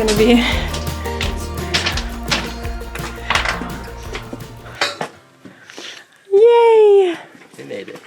gonna be. Yay! We made it.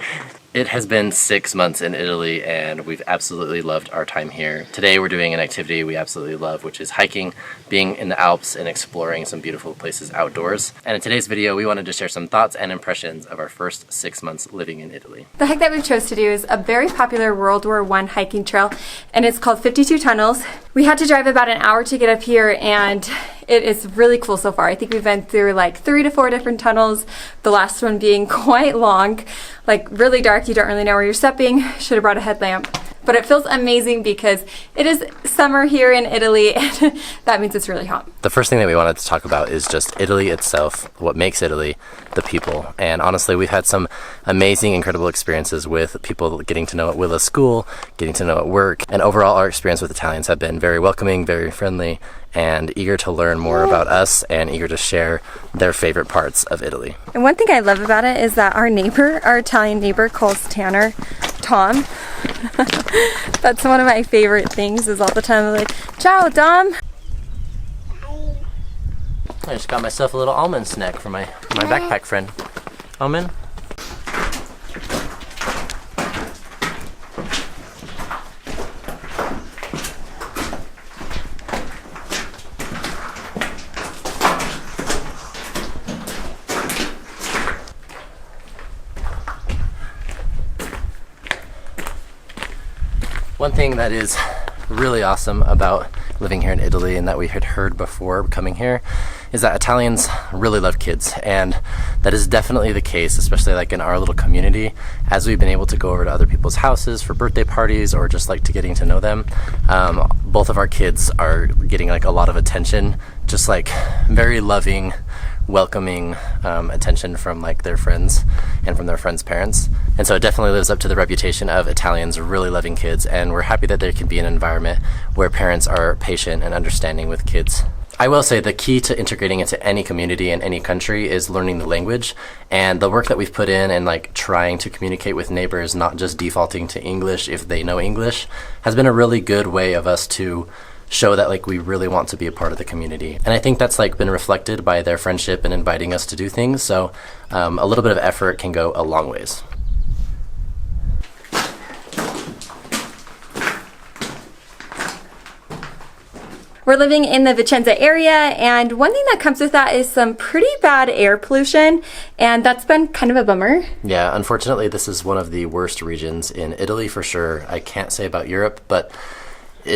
It has been 6 months in Italy and we've absolutely loved our time here. Today we're doing an activity we absolutely love, which is hiking, being in the Alps and exploring some beautiful places outdoors. And in today's video, we wanted to share some thoughts and impressions of our first 6 months living in Italy. The hike that we've chose to do is a very popular World War I hiking trail, and it's called 52 Tunnels. We had to drive about an hour to get up here, and it is really cool so far. I think we've been through like 3 to 4 different tunnels, the last one being quite long, like really dark. You don't really know where you're stepping. Should have brought a headlamp. But it feels amazing because it is summer here in Italy, and that means it's really hot. The first thing that we wanted to talk about is just Italy itself, what makes Italy, the people. And honestly, we've had some amazing, incredible experiences with people getting to know at Willa's school, getting to know at work, and overall our experience with Italians have been very welcoming, very friendly, and eager to learn more about us and eager to share their favorite parts of Italy. And one thing I love about it is that our Italian neighbor calls Tanner Tom. That's one of my favorite things, is all the time like, ciao Tom. I just got myself a little almond snack for my backpack friend. Almond? One thing that is really awesome about living here in Italy and that we had heard before coming here is that Italians really love kids, and that is definitely the case, especially like in our little community. As we've been able to go over to other people's houses for birthday parties or just like to getting to know them, both of our kids are getting like a lot of attention, just like very loving, welcoming attention from like their friends and from their friends' parents. And so it definitely lives up to the reputation of Italians really loving kids, and we're happy that there can be an environment where parents are patient and understanding with kids. I will say the key to integrating into any community in any country is learning the language, and the work that we've put in and like trying to communicate with neighbors, not just defaulting to English if they know English, has been a really good way of us to show that like we really want to be a part of the community. And I think that's like been reflected by their friendship and inviting us to do things. So a little bit of effort can go a long ways. We're living in the Vicenza area, and one thing that comes with that is some pretty bad air pollution, and that's been kind of a bummer. Yeah, unfortunately this is one of the worst regions in Italy for sure. I can't say about Europe, but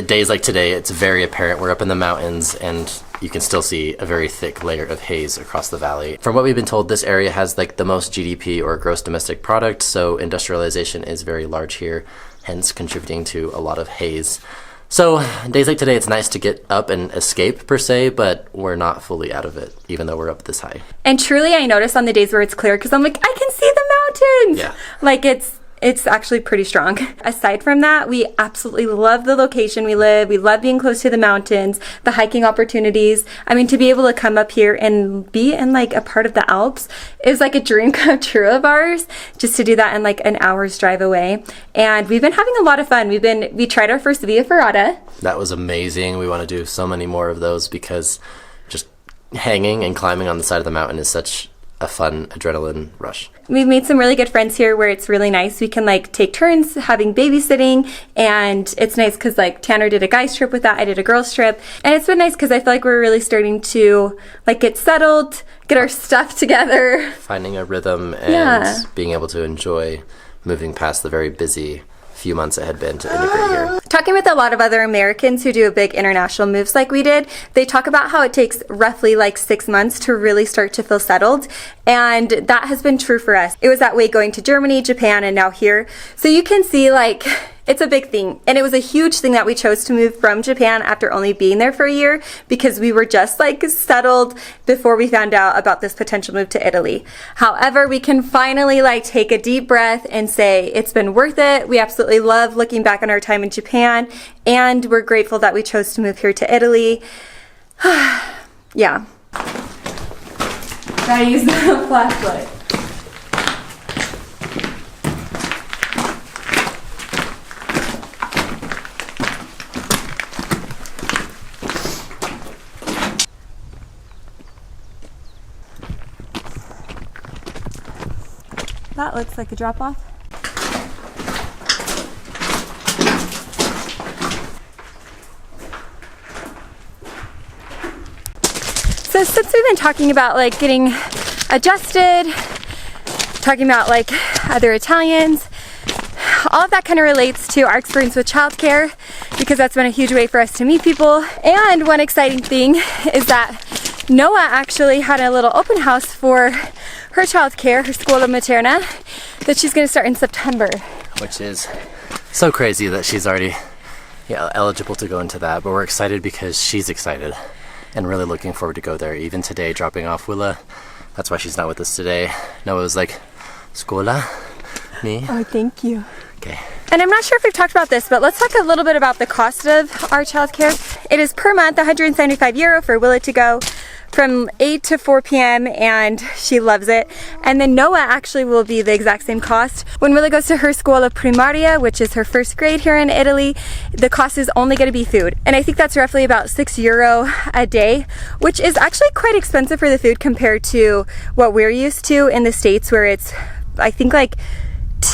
days like today, it's very apparent. We're up in the mountains and you can still see a very thick layer of haze across the valley. From what we've been told, this area has like the most GDP, or gross domestic product, so industrialization is very large here, hence contributing to a lot of haze. So days like today, it's nice to get up and escape per se, but we're not fully out of it, even though we're up this high. And truly I notice on the days where it's clear, because I'm like, I can see the mountains. Yeah. Like it's actually pretty strong. Aside from that, we absolutely love the location we live. We love being close to the mountains, the hiking opportunities. I mean, to be able to come up here and be in like a part of the Alps is like a dream come true of ours, just to do that in like an hour's drive away. And we've been having a lot of fun. We tried our first Via Ferrata. That was amazing. We want to do so many more of those because just hanging and climbing on the side of the mountain is such a fun adrenaline rush. We've made some really good friends here where it's really nice. We can like take turns having babysitting, and it's nice because like Tanner did a guy's trip with that, I did a girl's trip, and it's been nice because I feel like we're really starting to like get settled, get our stuff together. Finding a rhythm and being able to enjoy moving past the very busy few months it had been to integrate here. Talking with a lot of other Americans who do big international moves like we did, they talk about how it takes roughly like 6 months to really start to feel settled, and that has been true for us. It was that way going to Germany, Japan, and now here. So you can see like it's a big thing, and it was a huge thing that we chose to move from Japan after only being there for a year, because we were just like settled before we found out about this potential move to Italy. However, we can finally like take a deep breath and say it's been worth it. We absolutely love looking back on our time in Japan, and we're grateful that we chose to move here to Italy. Yeah. Gotta use the flashlight. That looks like a drop-off. So since we've been talking about like getting adjusted, talking about like other Italians, all of that kind of relates to our experience with childcare, because that's been a huge way for us to meet people. And one exciting thing is that Noah actually had a little open house for her childcare, her scuola materna, that she's going to start in September. Which is so crazy that she's already eligible to go into that, but we're excited because she's excited and really looking forward to go there. Even today, dropping off Willa, that's why she's not with us today. Noah was like, scuola, me? Oh, thank you. Okay. And I'm not sure if we've talked about this, but let's talk a little bit about the cost of our childcare. It is per month €175 for Willa to go from 8 to 4 p.m. and she loves it. And then Noah actually will be the exact same cost. When Willa goes to her scuola primaria, which is her first grade here in Italy, the cost is only going to be food. And I think that's roughly about €6 a day, which is actually quite expensive for the food compared to what we're used to in the States, where it's, I think, like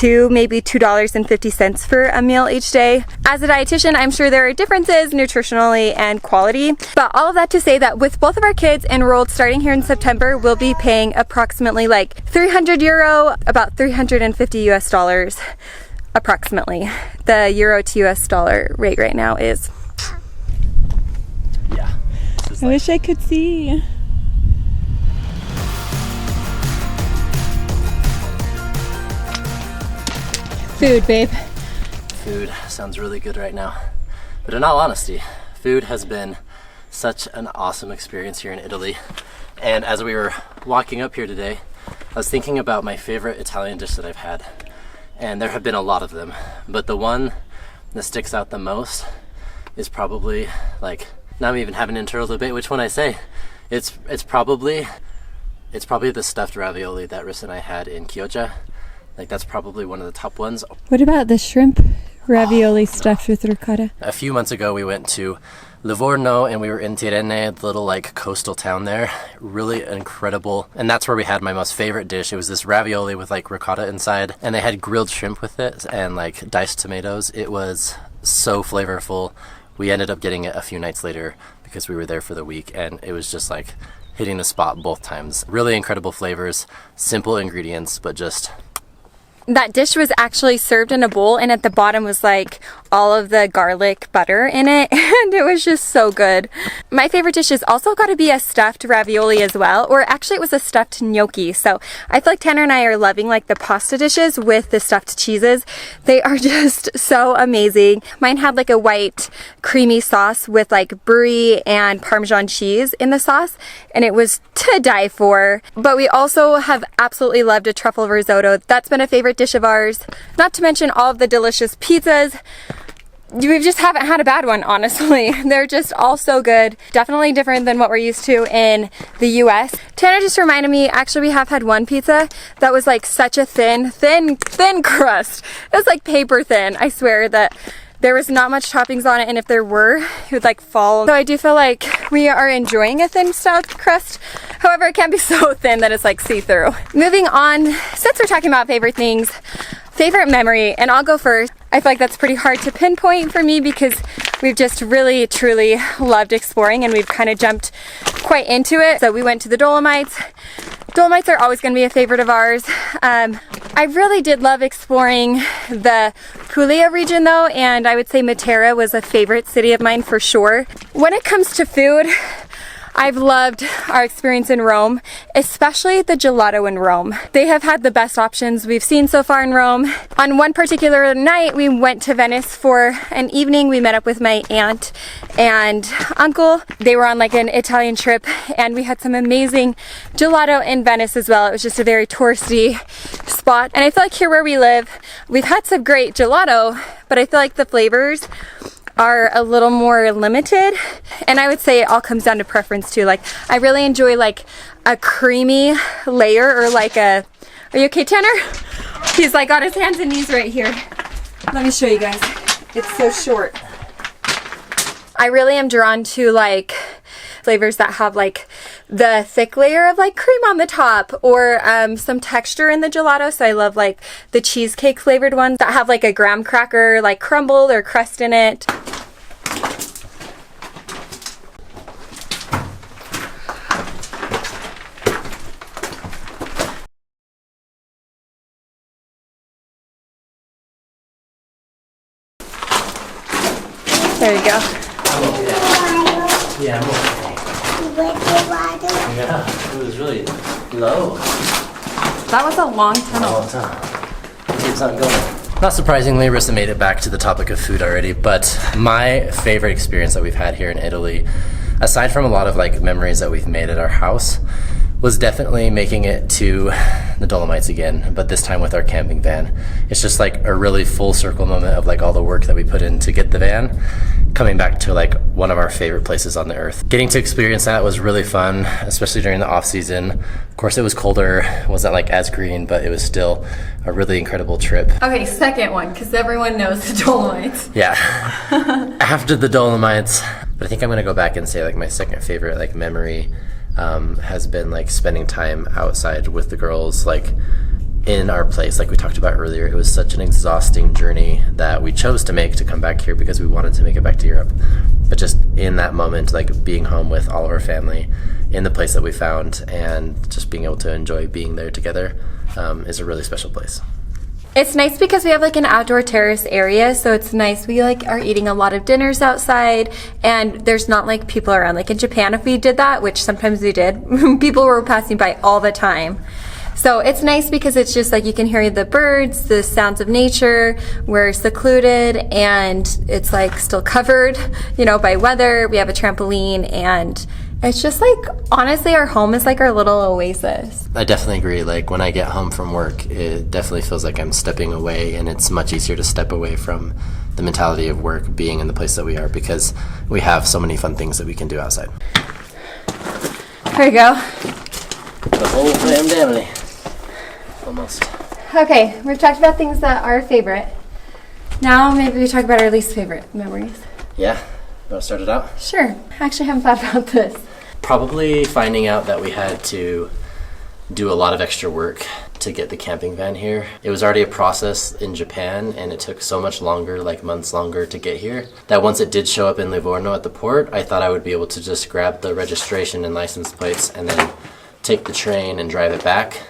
maybe $2.50 for a meal each day. As a dietitian, I'm sure there are differences nutritionally and quality, but all of that to say that with both of our kids enrolled starting here in September, we'll be paying approximately like €300, about $350 approximately. The euro to US dollar rate right now is. Yeah. I wish I could see. Food, babe. Food sounds really good right now. But in all honesty, food has been such an awesome experience here in Italy. And as we were walking up here today, I was thinking about my favorite Italian dish that I've had. And there have been a lot of them. But the one that sticks out the most is probably, like, now I'm even having an internal debate which one I say. It's probably the stuffed ravioli that Risa and I had in Chioggia. Like, that's probably one of the top ones. What about the shrimp ravioli stuffed with ricotta? A few months ago, we went to Livorno and we were in Tirrene, the little like coastal town there. Really incredible. And that's where we had my most favorite dish. It was this ravioli with like ricotta inside, and they had grilled shrimp with it and like diced tomatoes. It was so flavorful. We ended up getting it a few nights later because we were there for the week, and it was just like hitting the spot both times. Really incredible flavors, simple ingredients, but just... That dish was actually served in a bowl, and at the bottom was like all of the garlic butter in it, and it was just so good. My favorite dish has also got to be a stuffed ravioli as well, or actually it was a stuffed gnocchi. So I feel like Tanner and I are loving like the pasta dishes with the stuffed cheeses. They are just so amazing. Mine had like a white creamy sauce with like brie and Parmesan cheese in the sauce, and it was to die for. But we also have absolutely loved a truffle risotto. That's been a favorite dish of ours. Not to mention all of the delicious pizzas. We just haven't had a bad one, honestly. They're just all so good. Definitely different than what we're used to in the US. Tanner just reminded me, actually we have had one pizza that was like such a thin crust. It was like paper thin. I swear that there was not much toppings on it, and if there were, it would like fall. So I do feel like we are enjoying a thin stuffed crust. However, it can't be so thin that it's like see-through. Moving on, since we're talking about favorite things, favorite memory, and I'll go first. I feel like that's pretty hard to pinpoint for me because we've just really, truly loved exploring, and we've kind of jumped quite into it. So we went to the Dolomites. Dolomites are always going to be a favorite of ours. I really did love exploring the Puglia region though, and I would say Matera was a favorite city of mine for sure. When it comes to food, I've loved our experience in Rome, especially the gelato in Rome. They have had the best options we've seen so far in Rome. On one particular night, we went to Venice for an evening. We met up with my aunt and uncle. They were on like an Italian trip, and we had some amazing gelato in Venice as well. It was just a very touristy spot. And I feel like here where we live, we've had some great gelato, but I feel like the flavors are a little more limited, and I would say it all comes down to preference too. Like, I really enjoy like a creamy layer, or like a, are you okay, Tanner? He's like got his hands and knees right here. Let me show you guys. It's so short. I really am drawn to like flavors that have like the thick layer of like cream on the top, or some texture in the gelato. So I love like the cheesecake flavored ones that have like a graham cracker like crumble or crust in it. There you go. Yeah, I'm okay. Yeah, it was really low. That was a long tunnel. All the time. Keeps on going. Not surprisingly, Risa made it back to the topic of food already, but my favorite experience that we've had here in Italy, aside from a lot of like memories that we've made at our house, was definitely making it to the Dolomites again, but this time with our camping van. It's just like a really full circle moment of like all the work that we put in to get the van, coming back to like one of our favorite places on the earth. Getting to experience that was really fun, especially during the off season. Of course, it was colder, it wasn't like as green, but it was still a really incredible trip. Okay, second one, because everyone knows the Dolomites. Yeah, after the Dolomites. But I think I'm gonna go back and say like my second favorite like memory has been like spending time outside with the girls, like in our place, like we talked about earlier. It was such an exhausting journey that we chose to make to come back here because we wanted to make it back to Europe. But just in that moment, like being home with all of our family in the place that we found and just being able to enjoy being there together is a really special place. It's nice because we have like an outdoor terrace area, so it's nice. We like are eating a lot of dinners outside, and there's not like people around. Like in Japan, if we did that, which sometimes we did, people were passing by all the time. So it's nice because it's just like you can hear the birds, the sounds of nature. We're secluded, and it's like still covered, by weather. We have a trampoline, and it's just like, honestly, our home is like our little oasis. I definitely agree. Like when I get home from work, it definitely feels like I'm stepping away, and it's much easier to step away from the mentality of work being in the place that we are because we have so many fun things that we can do outside. There you go. The whole family. Almost. Okay, we've talked about things that are favorite. Now maybe we talk about our least favorite memories. Yeah? You want to start it out? Sure. I actually haven't thought about this. Probably finding out that we had to do a lot of extra work to get the camping van here. It was already a process in Japan, and it took so much longer, like months longer to get here, that once it did show up in Livorno at the port, I thought I would be able to just grab the registration and license plates and then take the train and drive it back.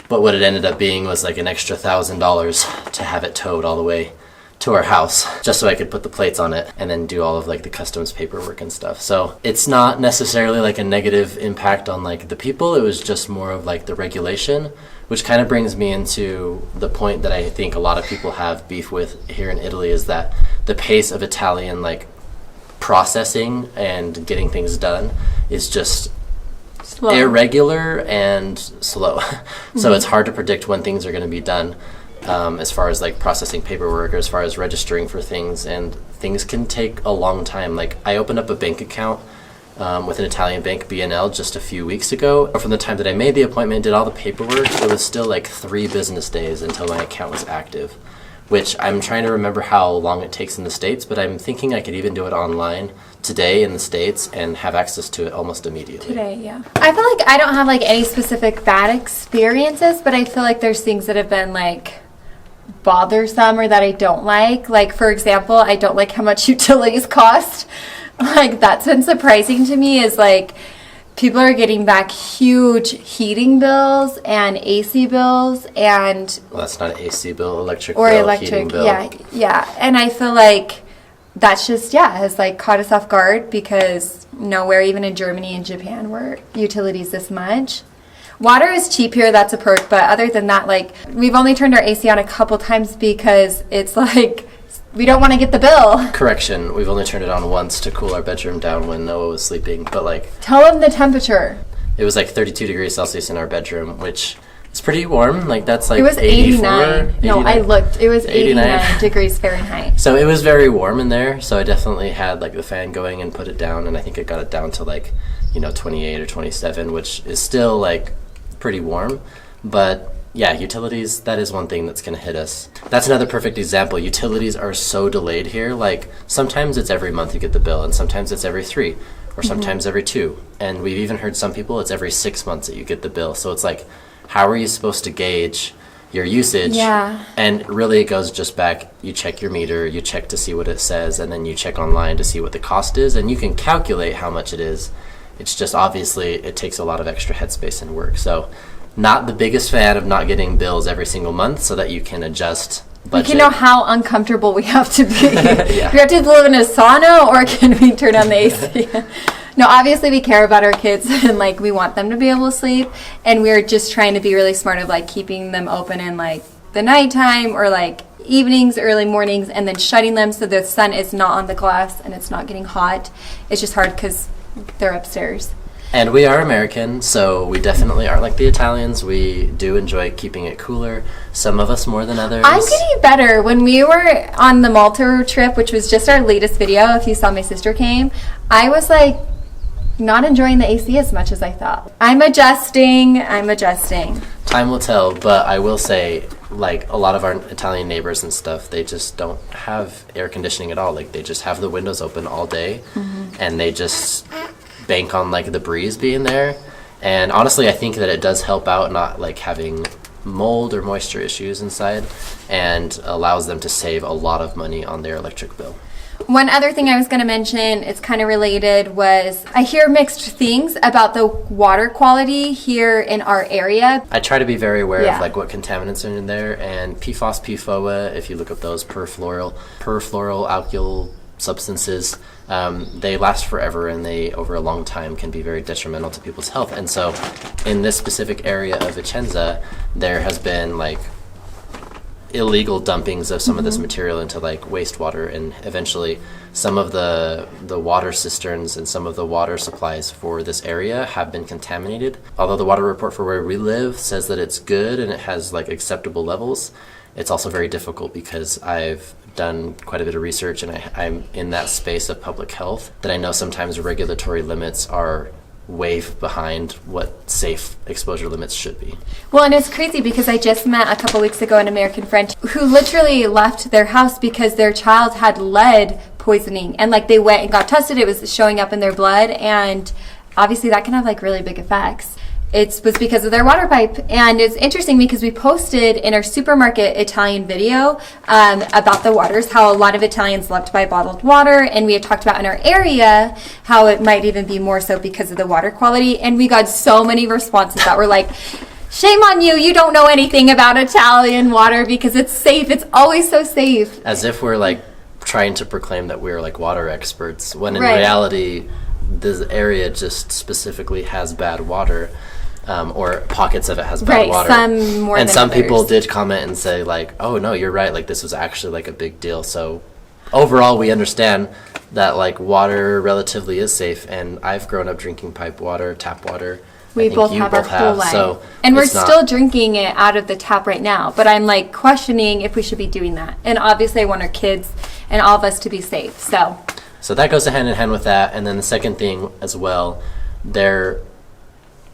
But what it ended up being was like an extra $1,000 to have it towed all the way to our house just so I could put the plates on it and then do all of like the customs paperwork and stuff. So it's not necessarily like a negative impact on like the people. It was just more of like the regulation, which kind of brings me into the point that I think a lot of people have beef with here in Italy, is that the pace of Italian like processing and getting things done is just slow. Irregular and slow. So it's hard to predict when things are going to be done. As far as like processing paperwork or as far as registering for things, and things can take a long time. Like I opened up a bank account with an Italian bank, BNL, just a few weeks ago. From the time that I made the appointment, did all the paperwork, it was still like 3 business days until my account was active, which I'm trying to remember how long it takes in the States, but I'm thinking I could even do it online today in the States and have access to it almost immediately. Today, yeah. I feel like I don't have like any specific bad experiences, but I feel like there's things that have been like bothersome or that I don't like. Like, for example, I don't like how much utilities cost. Like, that's been surprising to me, is like people are getting back huge heating bills and AC bills, and well, that's not an AC bill, electric or bill, electric, heating bill. yeah. And I feel like that's just has like caught us off guard, because nowhere, even in Germany and Japan, were utilities this much. Water is cheap here, that's a perk, but other than that, like, we've only turned our AC on a couple times because it's like, we don't want to get the bill. Correction, we've only turned it on once to cool our bedroom down when Noah was sleeping, but like... Tell them the temperature. It was like 32 degrees Celsius in our bedroom, which is pretty warm. Like, that's like it was 89. 89. No, I looked. It was 89 degrees Fahrenheit. So it was very warm in there, so I definitely had like the fan going and put it down, and I think it got it down to like, 28 or 27, which is still like pretty warm. But yeah, utilities, that is one thing that's going to hit us. That's another perfect example. Utilities are so delayed here. Like, sometimes it's every month you get the bill, and sometimes it's every 3. or sometimes every 2. And we've even heard some people it's every 6 months that you get the bill. So it's like, how are you supposed to gauge your usage? Yeah. And really it goes just back, you check your meter, you check to see what it says, and then you check online to see what the cost is, and you can calculate how much it is. It's just obviously it takes a lot of extra headspace and work. So not the biggest fan of not getting bills every single month so that you can adjust budget. We can know how uncomfortable we have to be. Yeah. Do we have to live in a sauna, or can we turn on the AC? No, obviously we care about our kids and like we want them to be able to sleep, and we're just trying to be really smart of like keeping them open in like the nighttime or like evenings, early mornings, and then shutting them so the sun is not on the glass and it's not getting hot. It's just hard because they're upstairs. And we are American, so we definitely aren't like the Italians. We do enjoy keeping it cooler, some of us more than others. I'm getting better. When we were on the Malta trip, which was just our latest video, if you saw my sister came, I was like not enjoying the AC as much as I thought. I'm adjusting. Time will tell, but I will say, like, a lot of our Italian neighbors and stuff, they just don't have air conditioning at all. Like, they just have the windows open all day, and they just bank on, like, the breeze being there. And honestly, I think that it does help out not, like, having mold or moisture issues inside, and allows them to save a lot of money on their electric bill. One other thing I was going to mention, it's kind of related, was I hear mixed things about the water quality here in our area. I try to be very aware of like what contaminants are in there, and PFOS, PFOA, if you look up those perfluoral alkyl substances, they last forever, and they over a long time can be very detrimental to people's health. And so in this specific area of Vicenza, there has been like illegal dumpings of some of this material into like wastewater, and eventually some of the water cisterns and some of the water supplies for this area have been contaminated. Although the water report for where we live says that it's good and it has like acceptable levels, it's also very difficult because I've done quite a bit of research, and I'm in that space of public health, that I know sometimes regulatory limits are way behind what safe exposure limits should be. Well, and it's crazy because I just met a couple weeks ago an American friend who literally left their house because their child had lead poisoning, and like they went and got tested, it was showing up in their blood, and obviously that can have like really big effects. It was because of their water pipe. And it's interesting because we posted in our supermarket Italian video about the waters, how a lot of Italians love to buy bottled water, and we had talked about in our area how it might even be more so because of the water quality. And we got so many responses that were like, shame on you, you don't know anything about Italian water because it's safe, it's always so safe. As if we're like trying to proclaim that we're like water experts, when in reality this area just specifically has bad water. Or pockets of it has bad water. Some more and than some others. people did comment and say like, oh no, you're right, like this was actually like a big deal. So overall we understand that like water relatively is safe, and I've grown up drinking pipe water, tap water. We both have our whole life. So and we're still drinking it out of the tap right now, but I'm like questioning if we should be doing that. And obviously I want our kids and all of us to be safe. So that goes hand in hand with that. And then the second thing as well,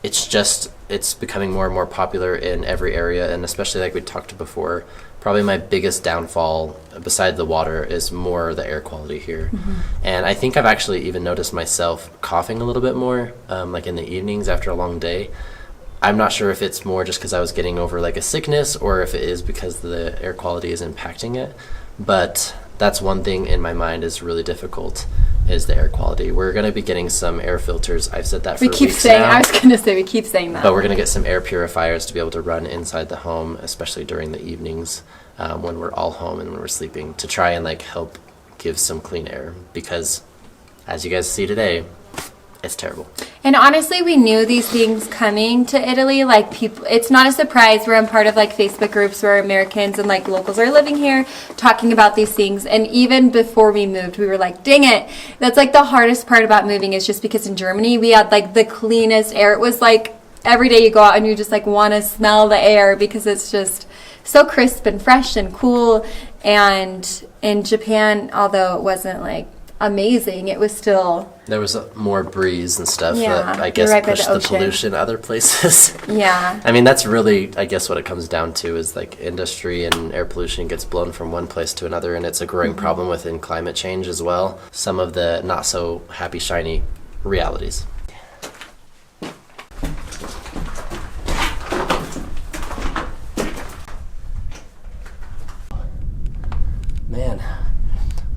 it's becoming more and more popular in every area, and especially like we talked before, probably my biggest downfall beside the water is more the air quality here. And I think I've actually even noticed myself coughing a little bit more, like in the evenings after a long day. I'm not sure if it's more just because I was getting over like a sickness, or if it is because the air quality is impacting it, but that's one thing in my mind is really difficult, is the air quality. We're going to be getting some air filters. I've said that for weeks now. I was going to say, we keep saying that. But we're going to get some air purifiers to be able to run inside the home, especially during the evenings when we're all home and when we're sleeping, to try and like help give some clean air, because as you guys see today, it's terrible. And honestly, we knew these things coming to Italy. Like people, it's not a surprise. We're in part of like Facebook groups where Americans and like locals are living here talking about these things. And even before we moved, we were like, dang it. That's like the hardest part about moving, is just because in Germany we had like the cleanest air. It was like every day you go out and you just like want to smell the air because it's just so crisp and fresh and cool. And in Japan, although it wasn't like amazing, it was still, there was more breeze and stuff that I you're right guess by pushed the pollution other places. Yeah. I mean, that's really, I guess, what it comes down to, is like industry and air pollution gets blown from one place to another, and it's a growing problem within climate change as well. Some of the not so happy shiny realities. Man, a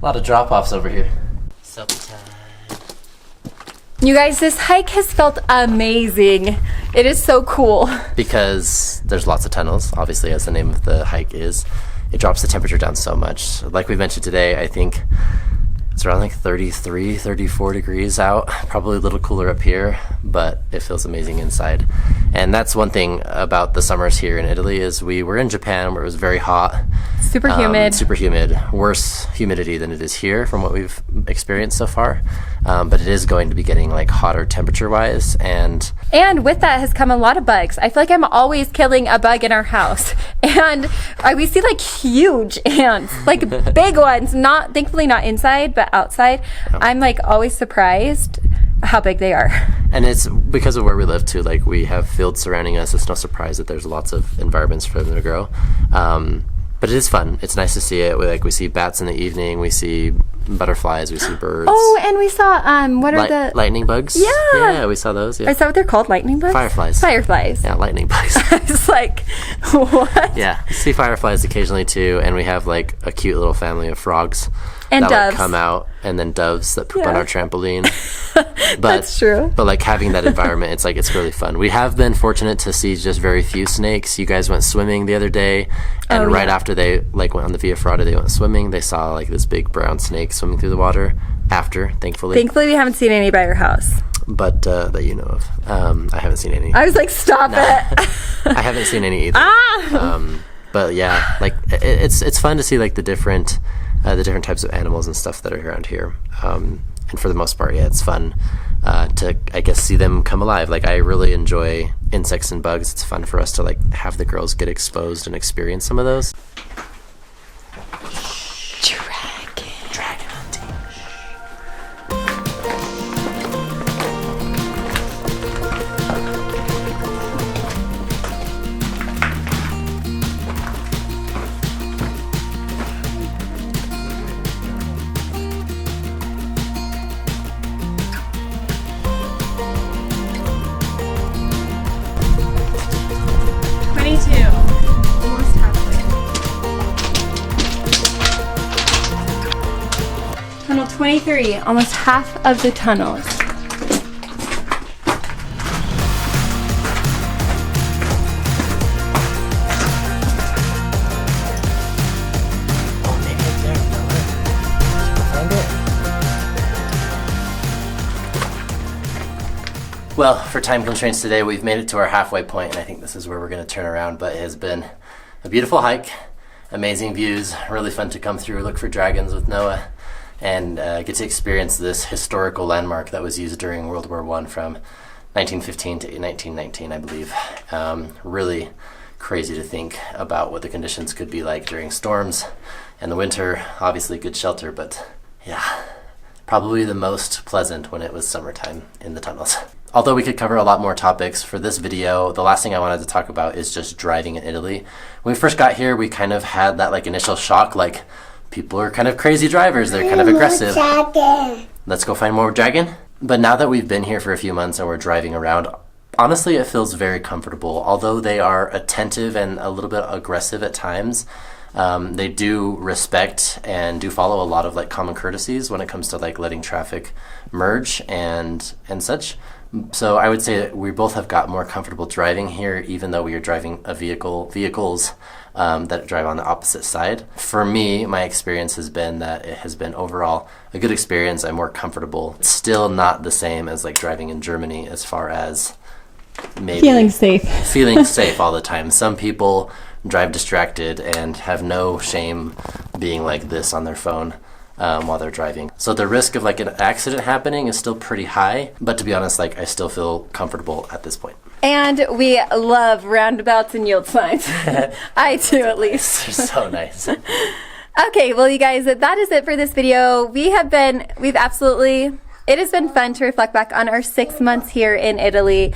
lot of drop-offs over here. Selfie time. You guys, this hike has felt amazing. It is so cool. Because there's lots of tunnels, obviously, as the name of the hike is. It drops the temperature down so much. Like we mentioned today, I think it's around like 33, 34 degrees out. Probably a little cooler up here, but it feels amazing inside. And that's one thing about the summers here in Italy is we were in Japan where it was very hot. Super humid. Super humid. Worse humidity than it is here from what we've experienced so far. But it is going to be getting like hotter temperature-wise. And with that has come a lot of bugs. I feel like I'm always killing a bug in our house. And we see like huge ants, like big ones, thankfully not inside, but outside. Yeah. I'm like always surprised how big they are. And it's because of where we live too. Like we have fields surrounding us. It's no surprise that there's lots of environments for them to grow. But it is fun. It's nice to see it. We see bats in the evening. We see butterflies. We see birds. Oh, and we saw what are the lightning bugs? Yeah, we saw those. Yeah. Is that what they're called? Lightning bugs? Fireflies. Yeah, lightning bugs. It's like what? Yeah, see fireflies occasionally too, and we have like a cute little family of frogs and that doves like, come out, and then doves that poop on our trampoline. But, that's true. But like having that environment, it's really fun. We have been fortunate to see just very few snakes. You guys went swimming the other day, and right after they like went on the Via Ferrata, they went swimming. They saw like this big brown snake swimming through the water. Thankfully we haven't seen any by your house. But that you know of. I haven't seen any. I was like, stop it. I haven't seen any either. But yeah, like it's fun to see like the different types of animals and stuff that are around here. And for the most part, yeah, it's fun to, I guess, see them come alive. Like I really enjoy insects and bugs. It's fun for us to like have the girls get exposed and experience some of those. Dragon hunting. Almost halfway. Tunnel 23, almost half of the tunnels. Oh, maybe it's there. Find it. Well, for time constraints today, we've made it to our halfway point, and I think this is where we're going to turn around, but it has been a beautiful hike, amazing views, really fun to come through, look for dragons with Noah, and get to experience this historical landmark that was used during World War I from 1915 to 1919, I believe. Really crazy to think about what the conditions could be like during storms and the winter. Obviously good shelter, but yeah, probably the most pleasant when it was summertime in the tunnels. Although we could cover a lot more topics for this video, the last thing I wanted to talk about is just driving in Italy. When we first got here, we kind of had that like initial shock, like people are kind of crazy drivers, they're kind of aggressive. Let's go find more dragon. But now that we've been here for a few months and we're driving around, honestly it feels very comfortable. Although they are attentive and a little bit aggressive at times, they do respect and do follow a lot of like common courtesies when it comes to like letting traffic merge and such. So I would say that we both have got more comfortable driving here, even though we are driving vehicles that drive on the opposite side. For me, my experience has been that it has been overall a good experience. I'm more comfortable. It's still not the same as like driving in Germany as far as maybe feeling safe all the time. Some people drive distracted and have no shame being like this on their phone while they're driving. So the risk of like an accident happening is still pretty high, but to be honest, like I still feel comfortable at this point. And we love roundabouts and yield signs. I do, at least. They're so nice. Okay, well, you guys, that is it for this video. It has been fun to reflect back on our 6 months here in Italy.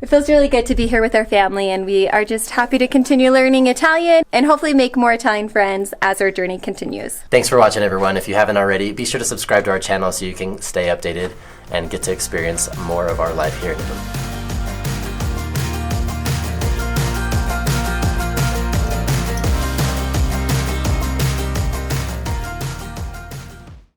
It feels really good to be here with our family, and we are just happy to continue learning Italian and hopefully make more Italian friends as our journey continues. Thanks for watching, everyone. If you haven't already, be sure to subscribe to our channel so you can stay updated and get to experience more of our life here in Italy.